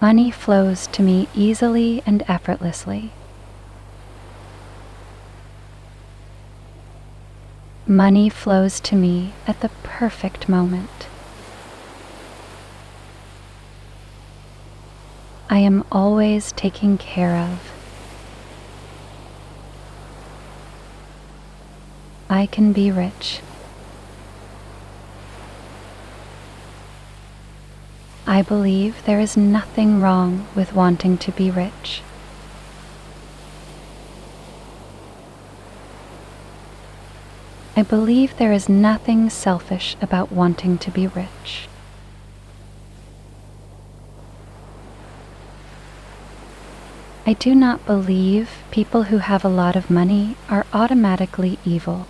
Money flows to me easily and effortlessly. Money flows to me at the perfect moment. I am always taken care of. I can be rich. I believe there is nothing wrong with wanting to be rich. I believe there is nothing selfish about wanting to be rich. I do not believe people who have a lot of money are automatically evil.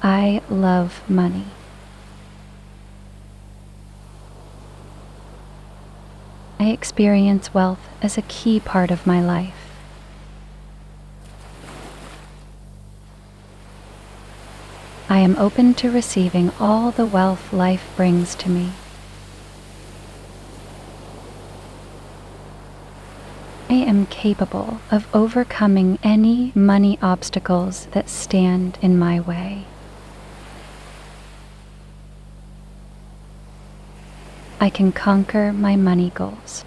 I love money. I experience wealth as a key part of my life. I am open to receiving all the wealth life brings to me. I am capable of overcoming any money obstacles that stand in my way. I can conquer my money goals.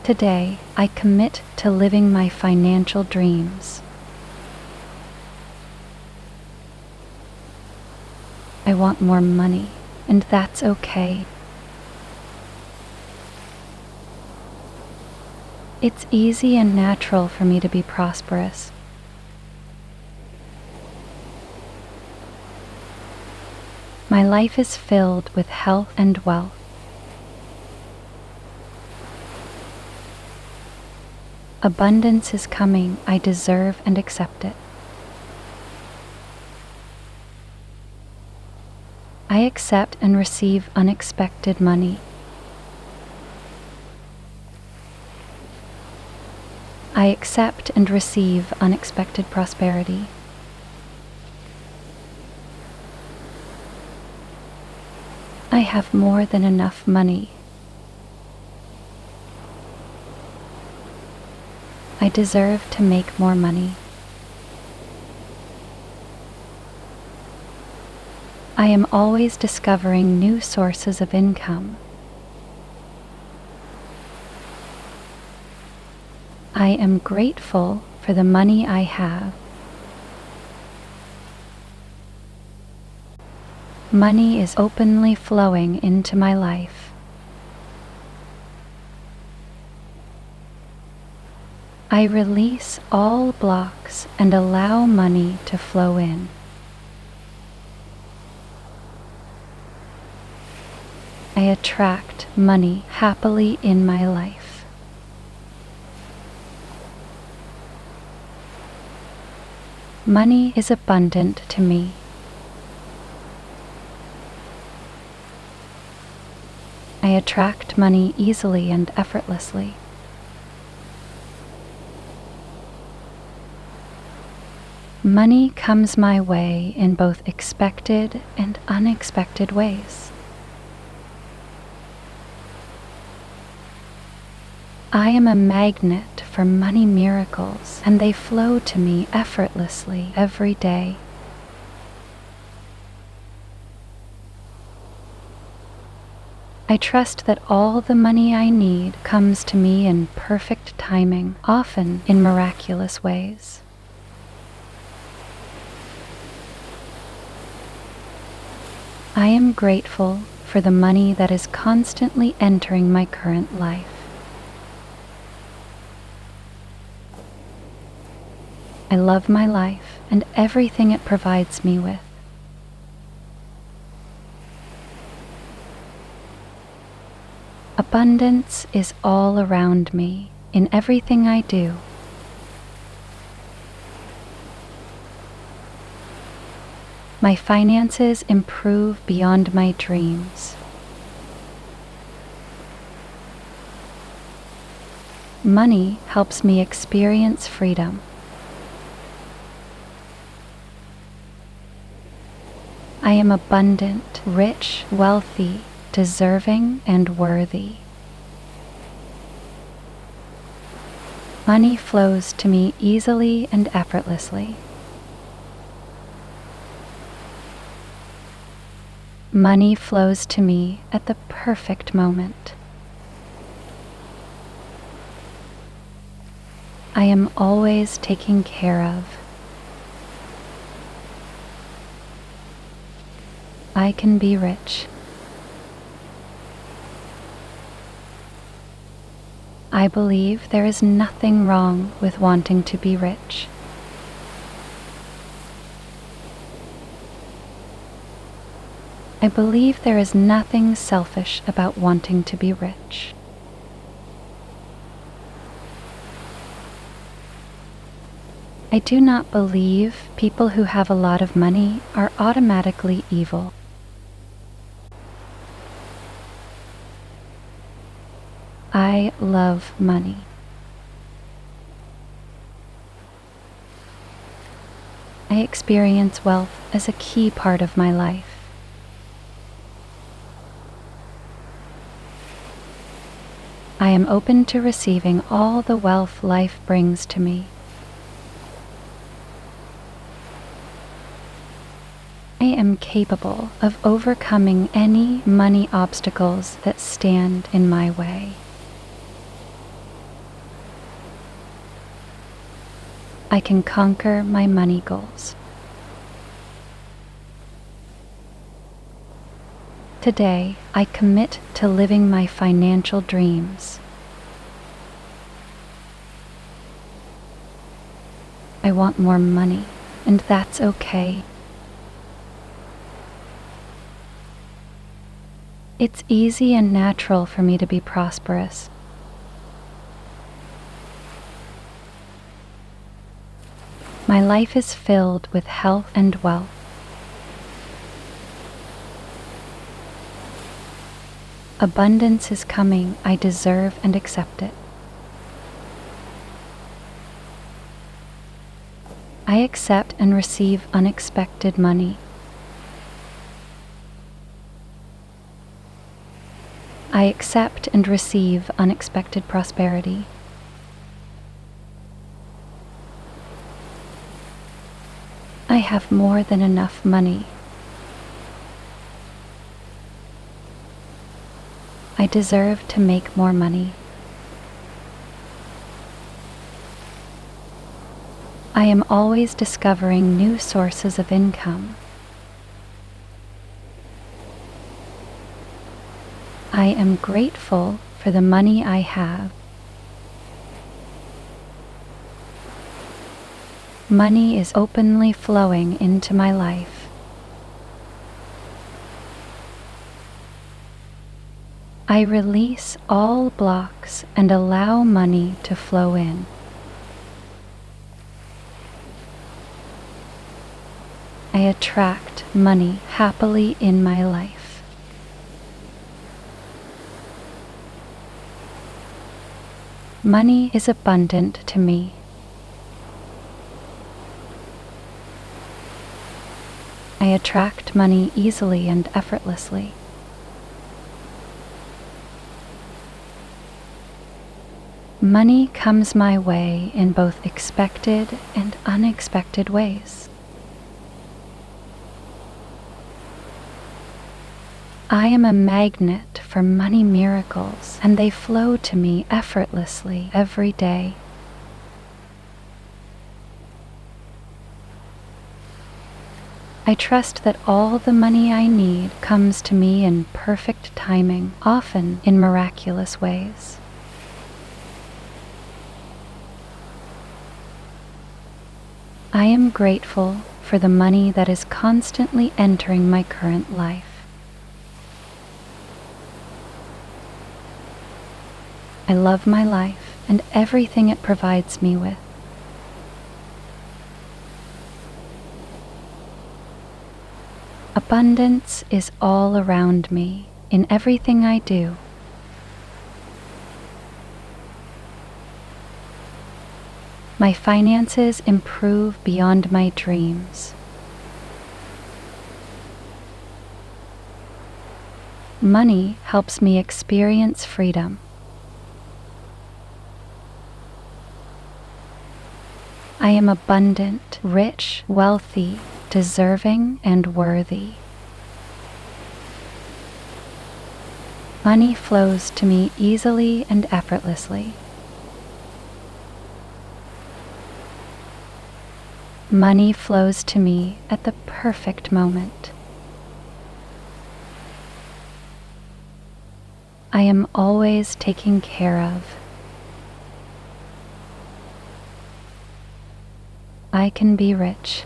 Today, I commit to living my financial dreams. I want more money, and that's okay. It's easy and natural for me to be prosperous. My life is filled with health and wealth. Abundance is coming. I deserve and accept it. I accept and receive unexpected money. I accept and receive unexpected prosperity. I have more than enough money. I deserve to make more money. I am always discovering new sources of income. I am grateful for the money I have. Money is openly flowing into my life. I release all blocks and allow money to flow in. I attract money happily in my life. Money is abundant to me. I attract money easily and effortlessly. Money comes my way in both expected and unexpected ways. I am a magnet for money miracles, and they flow to me effortlessly every day. I trust that all the money I need comes to me in perfect timing, often in miraculous ways. I am grateful for the money that is constantly entering my current life. I love my life and everything it provides me with. Abundance is all around me in everything I do. My finances improve beyond my dreams. Money helps me experience freedom. I am abundant, rich, wealthy, deserving, and worthy. Money flows to me easily and effortlessly. Money flows to me at the perfect moment. I am always taken care of. I can be rich. I believe there is nothing wrong with wanting to be rich. I believe there is nothing selfish about wanting to be rich. I do not believe people who have a lot of money are automatically evil. I love money. I experience wealth as a key part of my life. I am open to receiving all the wealth life brings to me. I am capable of overcoming any money obstacles that stand in my way. I can conquer my money goals. Today, I commit to living my financial dreams. I want more money, and that's okay. It's easy and natural for me to be prosperous. My life is filled with health and wealth. Abundance is coming. I deserve and accept it. I accept and receive unexpected money. I accept and receive unexpected prosperity. I have more than enough money. I deserve to make more money. I am always discovering new sources of income. I am grateful for the money I have. Money is openly flowing into my life. I release all blocks and allow money to flow in. I attract money happily in my life. Money is abundant to me. I attract money easily and effortlessly. Money comes my way in both expected and unexpected ways. I am a magnet for money miracles, and they flow to me effortlessly every day. I trust that all the money I need comes to me in perfect timing, often in miraculous ways. I am grateful for the money that is constantly entering my current life. I love my life and everything it provides me with. Abundance is all around me in everything I do. My finances improve beyond my dreams. Money helps me experience freedom. I am abundant, rich, wealthy, deserving, and worthy. Money flows to me easily and effortlessly. Money flows to me at the perfect moment. I am always taken care of. I can be rich.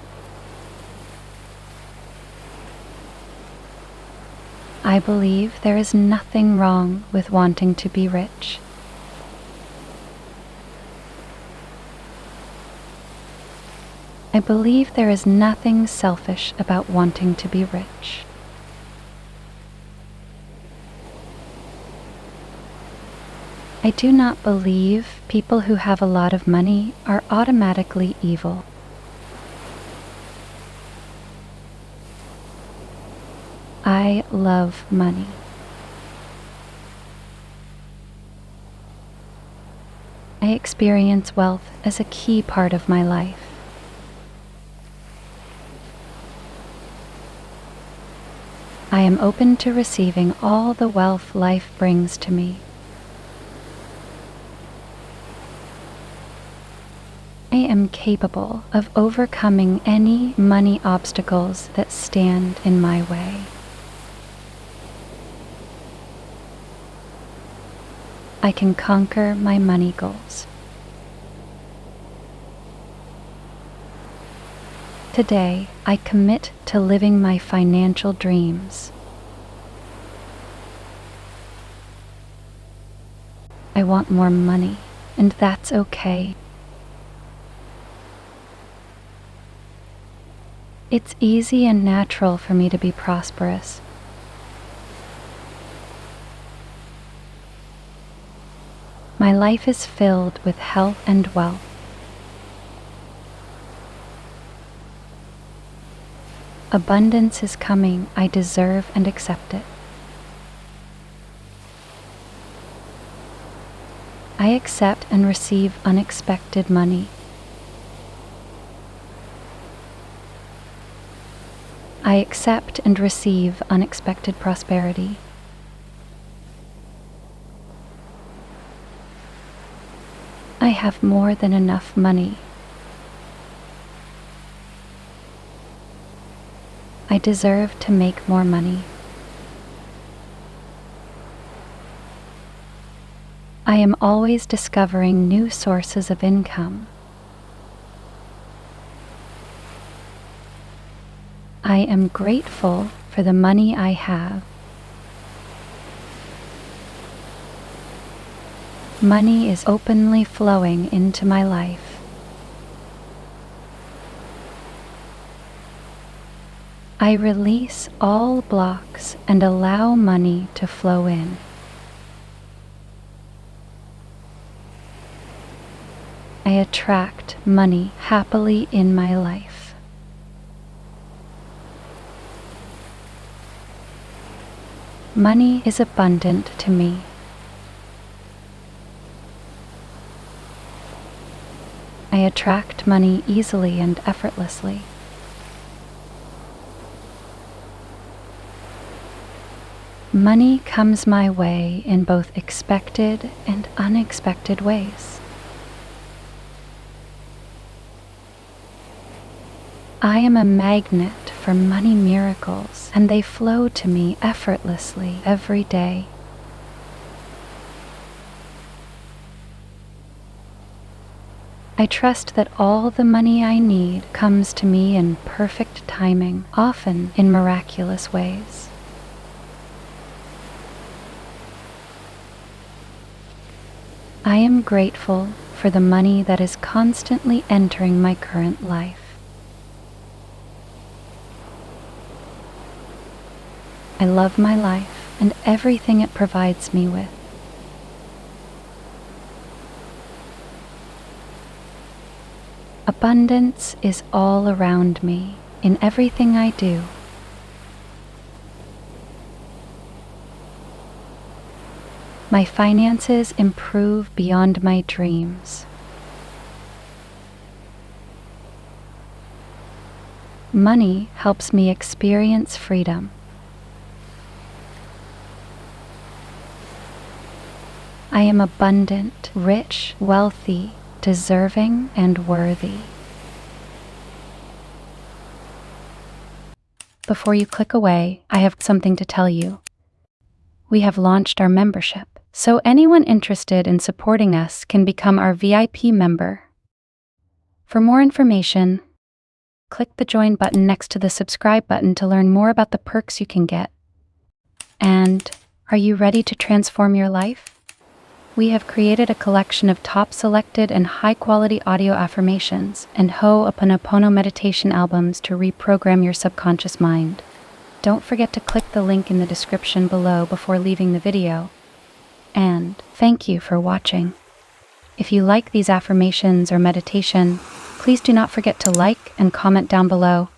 I believe there is nothing wrong with wanting to be rich. I believe there is nothing selfish about wanting to be rich. I do not believe people who have a lot of money are automatically evil. I love money. I experience wealth as a key part of my life. I am open to receiving all the wealth life brings to me. I am capable of overcoming any money obstacles that stand in my way. I can conquer my money goals. Today, I commit to living my financial dreams. I want more money, and that's okay. It's easy and natural for me to be prosperous. My life is filled with health and wealth. Abundance is coming. I deserve and accept it. I accept and receive unexpected money. I accept and receive unexpected prosperity. I have more than enough money. I deserve to make more money. I am always discovering new sources of income. I am grateful for the money I have. Money is openly flowing into my life. I release all blocks and allow money to flow in. I attract money happily in my life. Money is abundant to me. I attract money easily and effortlessly. Money comes my way in both expected and unexpected ways. I am a magnet for money miracles, and they flow to me effortlessly every day. I trust that all the money I need comes to me in perfect timing, often in miraculous ways. I am grateful for the money that is constantly entering my current life. I love my life and everything it provides me with. Abundance is all around me in everything I do. My finances improve beyond my dreams. Money helps me experience freedom. I am abundant, rich, wealthy, deserving, and worthy. Before you click away, I have something to tell you. We have launched our membership, so anyone interested in supporting us can become our VIP member. For more information, click the join button next to the subscribe button to learn more about the perks you can get. And are you ready to transform your life? We have created a collection of top selected and high-quality audio affirmations and Ho'oponopono meditation albums to reprogram your subconscious mind. Don't forget to click the link in the description below before leaving the video. And thank you for watching. If you like these affirmations or meditation, please do not forget to like and comment down below.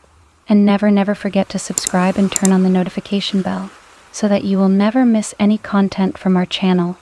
And never forget to subscribe and turn on the notification bell so that you will never miss any content from our channel.